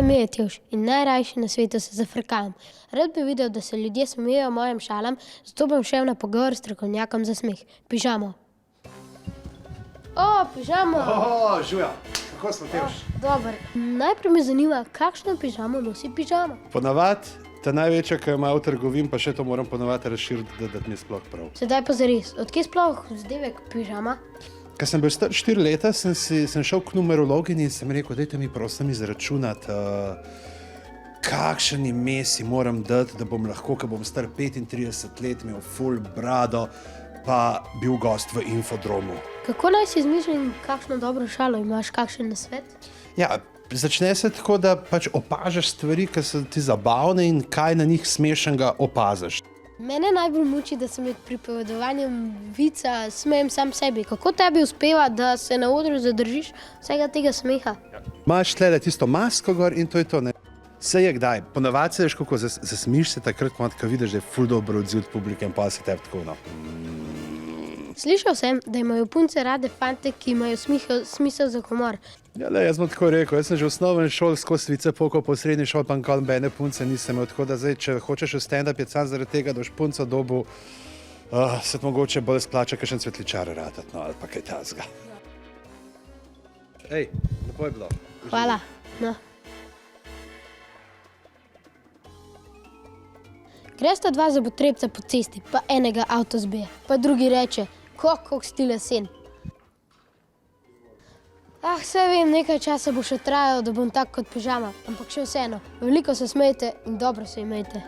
ime je Tevž in najrajši na svetu se zafrkam. Rad bi videl, da se ljudje smejejo mojim šalam, zato bom šel na pogovor s strokovnjakom za smeh. Pižamo. O, pižamo! Žuja, kako smo, Tevž? Dober. Najprej me zanima, kakšno pižamo nosi pižama. Ponavadi, ta največja, ki jo ima v trgovini, pa še to moram ponavadi razširiti, da mi je sploh prav. Sedaj pa zares, odkje sploh vzdevek pižama? Ko sem bil star 4 leta, sem šel k numerologini in sem rekel, dajte mi prosim izračunati, kakšen ime si moram dati, da bom lahko, ko bom star 35 let, imel full brado, pa bil gost v infodromu. Kako naj si izmišljam kakšno dobro šalo? Imaš kakšen nasvet? Ja, začne se tako, da pač opažaš stvari, ki so ti zabavne in kaj na njih smešnega opaziš. Mene najbolj muči, da se med pripovedovanjem vica smejem sam sebi. Kako tebi uspeva, da se na odru zadržiš vsega tega smeha? Imaš tlele tisto masko gor in to je to, ne? Se je kdaj. Ponavadi se veš, kako zasmiš se takrat, ko vidiš, da je ful dobro odziv od publike in pa se tebi tako, no. Slišal sem, da imajo punce rade fante, ki imajo smisel za humor. Ja, le, jaz bom tako rekel, jaz sem že v osnovni šoli skozi vice pokal, po srednji šoli pa nikoli nobene punce nisem imel, tako da zdaj, če hočeš v stand-up, je samo zaradi tega, da boš punco dobil, se ti mogoče bolj splača kakšen cvetličar ratati, no, ali pa kaj takega. Ej, lepo je bilo. Hvala. No. Gresta dva zabotrebca po cesti, pa enega avto zbije, pa drugi reče, kako si lesen. Saj vem, nekaj časa bo še trajalo, da bom tak kot pižama, ampak še vseeno, veliko se smejte in dobro se imejte.